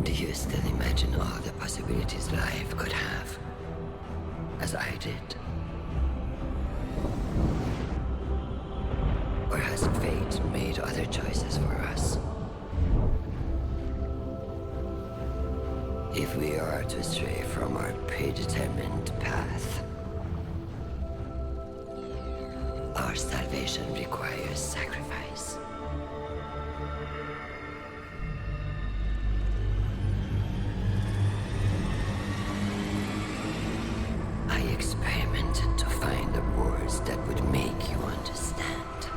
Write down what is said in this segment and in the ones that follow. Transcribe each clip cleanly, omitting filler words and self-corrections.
Do you still imagine all the possibilities life could have, as I did? Or has fate made other choices for us? If we are to stray from our predetermined path, our salvation requires sacrifice. I experimented to find the words that would make you understand.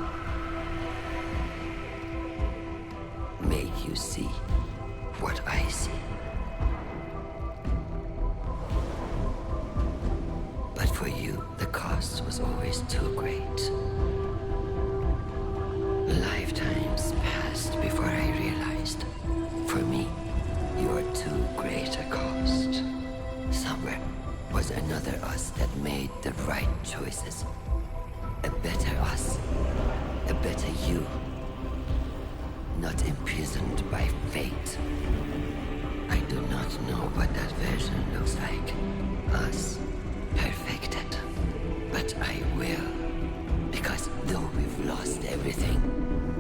Make you see what I see. But for you, the cost was always too great. Lifetimes passed before I realized, for me, you are too great a cost. Somewhere was another us that made the right choices. A better us. A better you. Not imprisoned by fate. I do not know what that version looks like. Us. Perfected. But I will. Because though we've lost everything,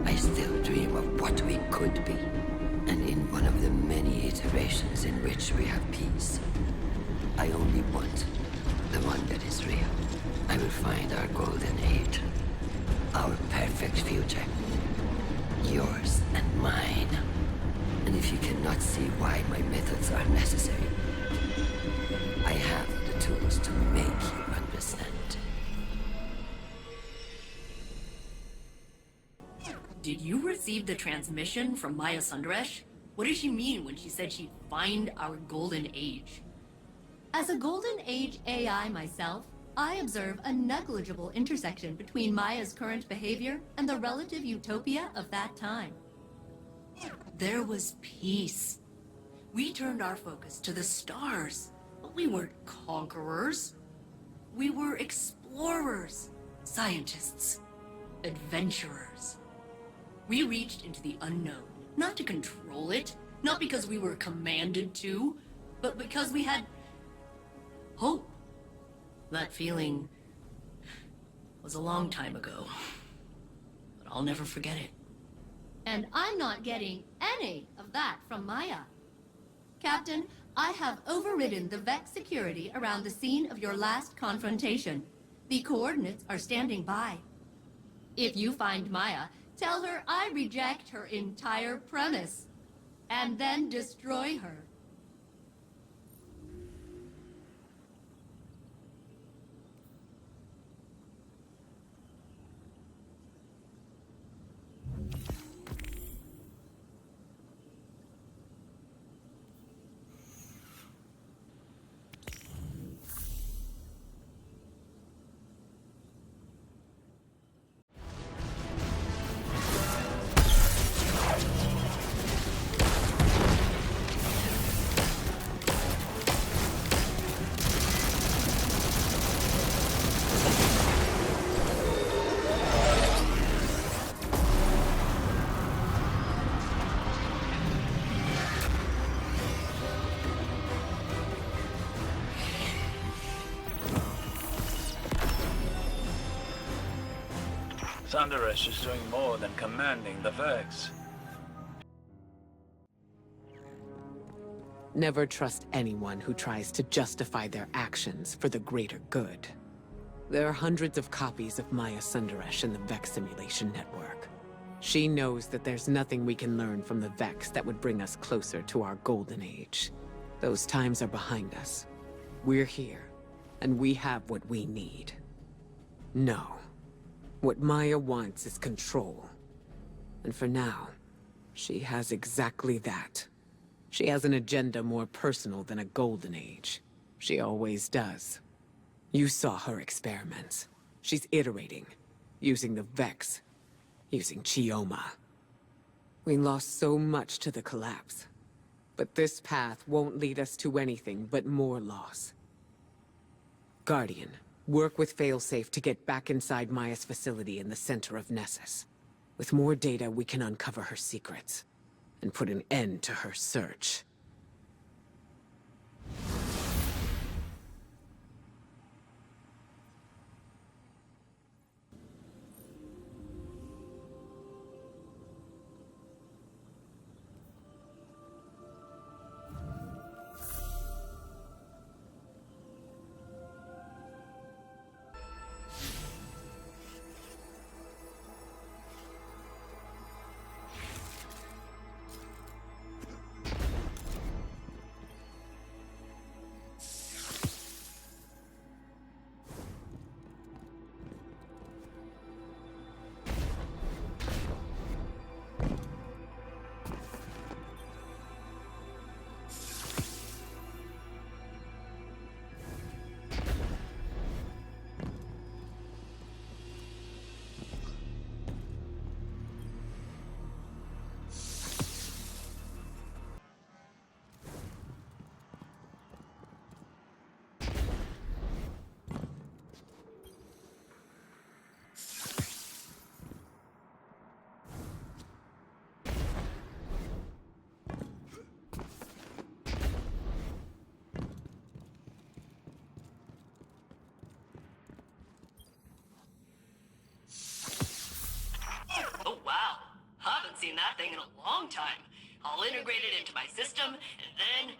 I still dream of what we could be. And in one of the many iterations in which we have peace, I only want the one that is real. I will find our golden age. Our perfect future. Yours and mine. And if you cannot see why my methods are necessary, I have the tools to make you understand. Did you receive the transmission from Maya Sundaresh? What did she mean when she said she'd find our golden age? As a golden age AI myself, I observe a negligible intersection between Maya's current behavior and the relative utopia of that time. There was peace. We turned our focus to the stars, but we weren't conquerors. We were explorers, scientists, adventurers. We reached into the unknown, not to control it, not because we were commanded to, but because we had hope. That feeling was a long time ago, but I'll never forget it. And I'm not getting any of that from Maya. Captain, I have overridden the Vex security around the scene of your last confrontation. The coordinates are standing by. If you find Maya, tell her I reject her entire premise, and then destroy her. Sundaresh is doing more than commanding the Vex. Never trust anyone who tries to justify their actions for the greater good. There are hundreds of copies of Maya Sundaresh in the Vex simulation network. She knows that there's nothing we can learn from the Vex that would bring us closer to our golden age. Those times are behind us. We're here, and we have what we need. No. What Maya wants is control. And for now, she has exactly that. She has an agenda more personal than a golden age. She always does. You saw her experiments. She's iterating, using the Vex, using Chioma. We lost so much to the collapse. But this path won't lead us to anything but more loss. Guardian, work with Failsafe to get back inside Maya's facility in the center of Nessus. With more data, we can uncover her secrets and put an end to her search. seen that thing in a long time. I'll integrate it into my system, and then...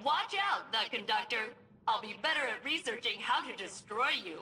Watch out, the conductor. I'll be better at researching how to destroy you.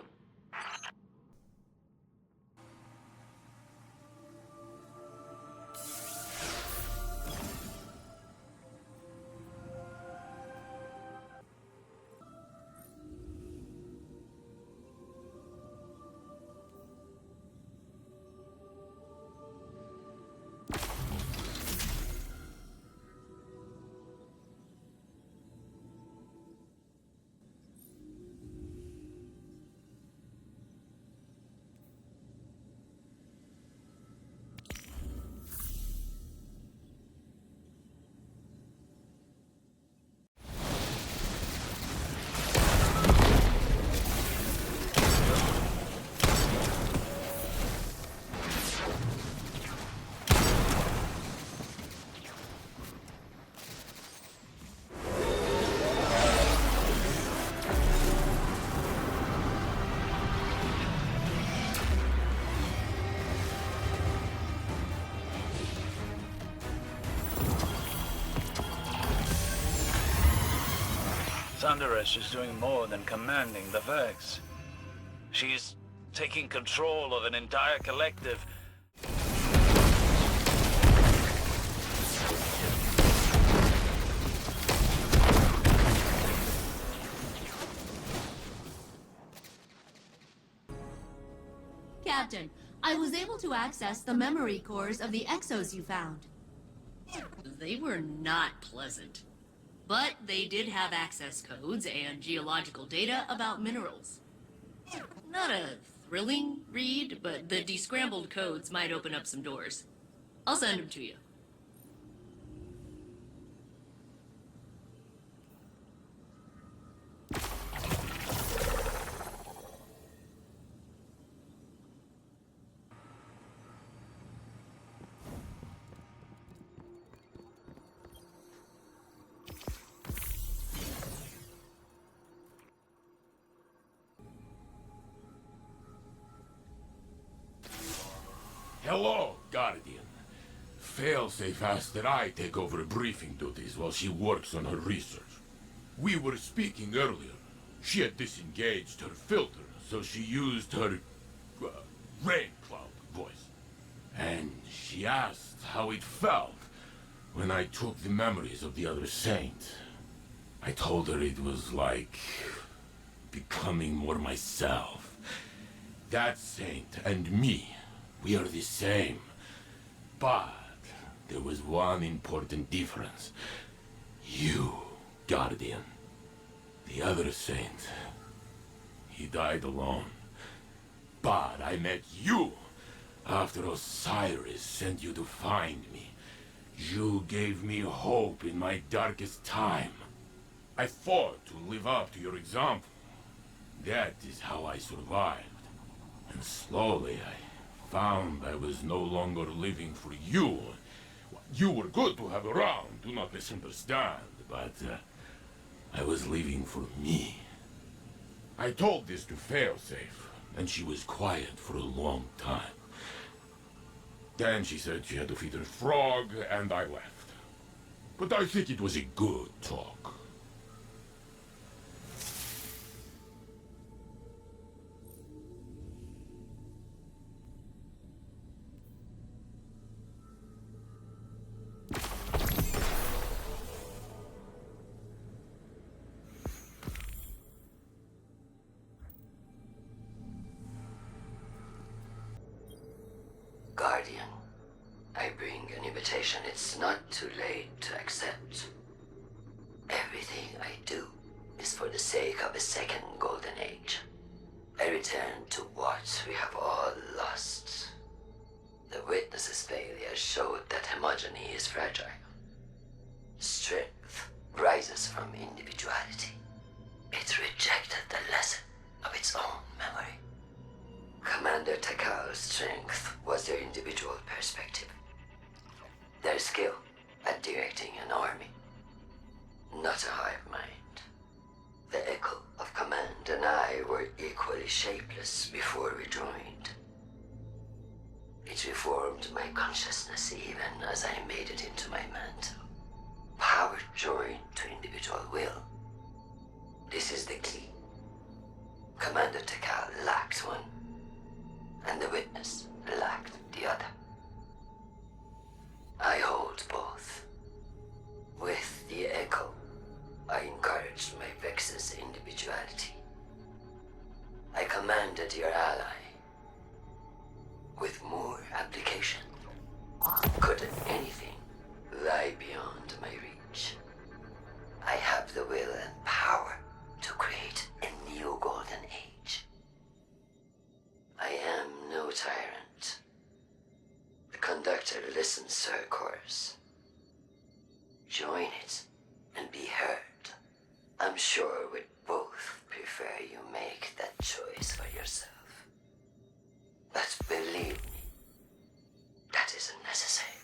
Sundaresh is doing more than commanding the Vex. She's taking control of an entire collective. Captain, I was able to access the memory cores of the exos you found. They were not pleasant. But they did have access codes and geological data about minerals. Not a thrilling read, but the descrambled codes might open up some doors. I'll send them to you. Hello, Guardian. Failsafe asked that I take over briefing duties while she works on her research. We were speaking earlier. She had disengaged her filter, so she used her rain cloud voice. And she asked how it felt when I took the memories of the other saint. I told her it was like becoming more myself. That saint and me, we are the same. But there was one important difference. You, Guardian. The other saint, he died alone. But I met you after Osiris sent you to find me. You gave me hope in my darkest time. I fought to live up to your example. That is how I survived. And slowly I found I was no longer living for you. You were good to have around, do not misunderstand, but I was living for me. I told this to Failsafe, and she was quiet for a long time. Then she said she had to feed her frog, and I left. But I think it was a good talk. Guardian, I bring an invitation. It's not too late to accept. Everything I do is for the sake of a second golden age. I return to what we have all lost. The witness's failure showed that homogeny is fragile. Strength rises from individuality. It rejected the lesson of its own memory. Commander Takal's strength was their individual perspective. Their skill at directing an army. Not a hive mind. The echo of command and I were equally shapeless before we joined. It reformed my consciousness even as I made it into my mantle. Power joined to individual will. This is the key. Commander Takal lacked one, and the witness lacked the other. I hold both. With the echo, I encouraged my Vex's individuality. I commanded your ally. With more application, couldn't anything lie beyond my reach? I have the will and power to create a new golden age. I am no tyrant. The conductor listens to her chorus. Join it and be heard. I'm sure we'd both prefer you make that choice for yourself. But believe me, that isn't necessary.